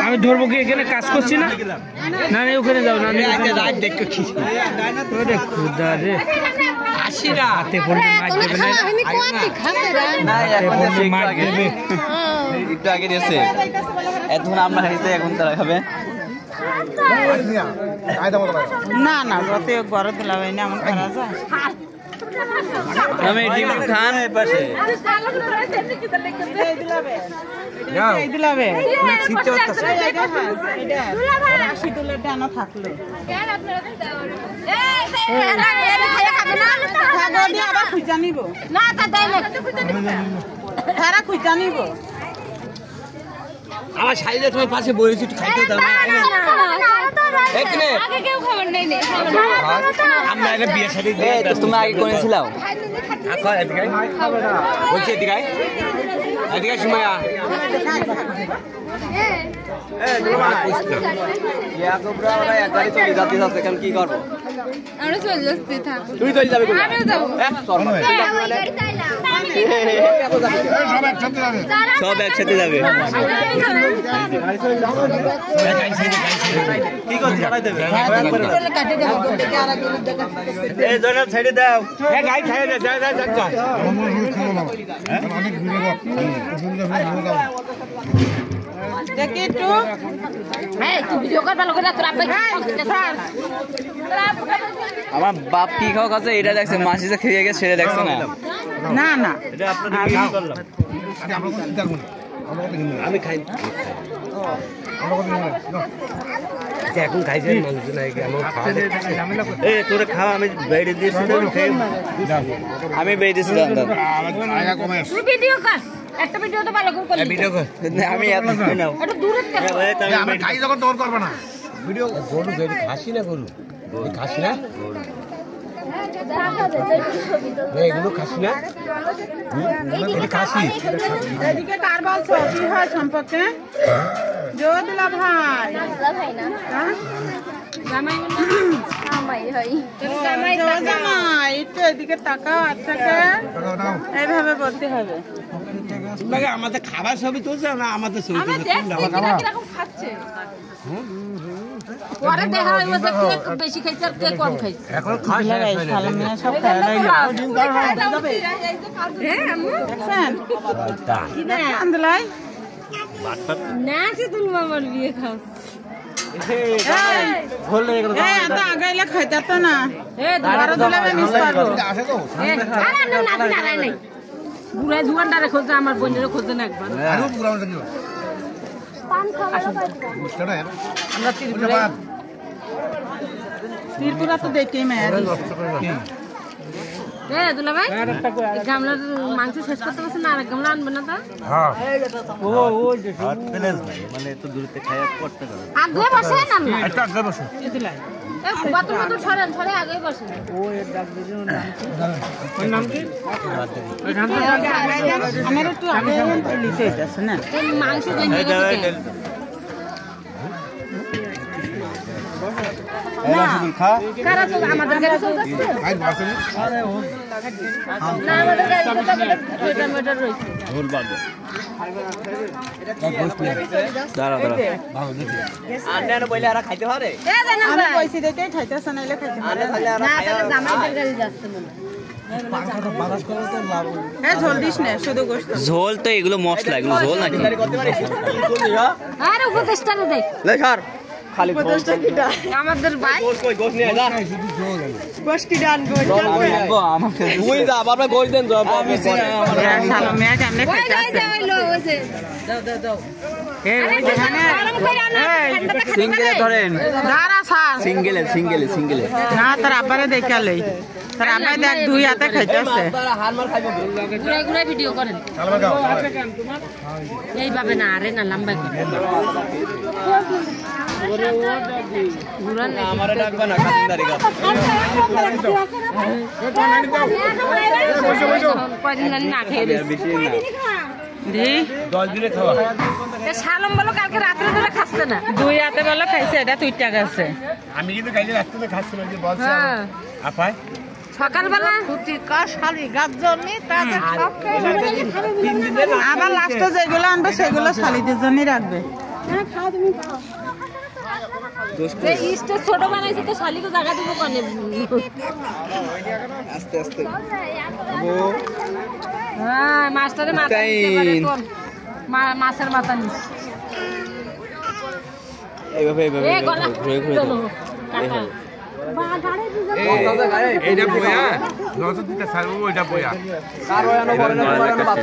আমি ধরবো কি এখানে কাজ করছি না নানি ওখানে যাও নানি খুদা রে হাতে পড়লে মাছ দেবে মাছ দেবে একটু আগে দিয়েছে এখন আমরা খাইছে এখন তারা খাবে না না রতে ঘরে দিলাম না এমন করা যায় আমি ডিম খান পাশে এই দিলাবে শীতে হচ্ছে এটা রাশি তুলে ডানা থাকলো কেন আপনারা দাও খাবে না আবার খুঁজা নিব না তা দেই না তারা খুঁজা নিব আমার শাড়িটা তোমার পাশে বসেছি একটু খাইতে দাও আগে কেউ খাবার নেই নে আমরা এটা বিয়ে শাড়ি দিয়ে তুমি আগে করেছিলাম বলছি এদিকে এদিকে সুমাইয়া কি করবো আমরা চলে যাচ্ছি থাক তুই চলে যাবে আমিও যাবো সব একসাথে যাবে কি করছিস ছেড়ে দাও গাড়ি ছেড়ে দে দেখি একটু তুই ভিডিও কর ভালো করে তোরা আমার বাপ কি খাওয়া খাচ্ছে এটা দেখছে মাসি যে খেয়ে গেছে সেটা দেখছে না না না এটা আপনাদের কি করলাম আমি খাই এখন খাইছে মানুষ নাই তোরা খাওয়া আমি বাইরে দিয়েছি আমি বেড়ে দিয়েছি তুই ভিডিও কর একটা ভিডিও তো ভালো করে করলি ভিডিও কর আমি এত নাও একটু দূরে আমি খাই যখন তোর করবে না ভিডিও গরু যদি খাসি না গরু খাসি না এগুলো খাসি না খাসি এদিকে কার বলছো কি হয় সম্পর্কে জোদলা ভাই জামাই হয় জামাই একটু এদিকে তাকাও আচ্ছা এইভাবে বলতে হবে আমাদের খাবার ছবি তুলছে না আমাদের ছবি খাচ্ছে পরে দেখা হইব যে কে বেশি খাইছে আর কে কম খাইছে এখন খাসি সব খাওয়া হ্যাঁ আম্মু দেখছেন আন্দলাই না সে তুমি আমার বিয়ে খাও আগাইলে খাইতে তো না বুড়া জুয়ানটারে খোঁজে আমার বোনের খোঁজে না একবার ত্রিপুরা তো দেখি মেয়ের দুলা ভাই গামলার মাংস শেষ করতে পারছে না আর গামলা আনবে না তা মানে একটু দূরতে খাই করতে পারো আগে বসে না একটা আগে বসো বাথরুমে তো ছড়েন ছড়ে আগে বসে আমার একটু আগে লিখে যাচ্ছে না মাংস আমাদের গাড়ি চলতেছে না আমাদের গাড়ি টমেটো রয়েছে খাইতে পারে খাইতেছে নাইলে খাইতে ঝোল দিস না শুধু গোস্ত ঝোল তো এগুলো মশলা এগুলো ঝোল নাকি আরে উপদেশটা দেখ খালি আমাদের ভাই গোস্তি ডান আমাকে তুই যা বাবা গোল দেন আমি সালামিয়া জানলে খাইতেছে সিঙ্গেলে ধরেন সিঙ্গেলে না তার আব্বারে দেখালই তার আব্বাই দেখ দুই হাতে খাইতেছে ঘুরাই ঘুরাই ভিডিও করেন এইভাবে না আরে না লম্বা আমার ডাকবা না খাতিনদারি গা কয়দিন জানি না খেয়ে বেশি না দি 10 দিনে খাওয়া শালম বলো কালকে রাত্রে ধরে খাচ্ছে না। 2 রাতে বেলা খাইছে, এটা 2টা গেছে। আমি কিন্তু কাইলে রাত্রে খাচ্ছি না যে বলছি হ্যাঁ আপাই সকালবেলা আবার লাস্টে যেগুলো আনবে সেগুলো শালিদের জন্যই রাখবে। এই ইস্টে ছোট বানাইছে তো শালিকে জায়গা দিব কোনে। আস্তে আস্তে হ্যাঁ মাস্টারে মাথা নিতে পারে কোন মাছের মাথা নিস এইভাবে এ গলা চলো কাকা এইটা বয়া নজর দিতে ছাড়বো ওইটা বয়া কারো এনে বলে না তোমার এনে বাদ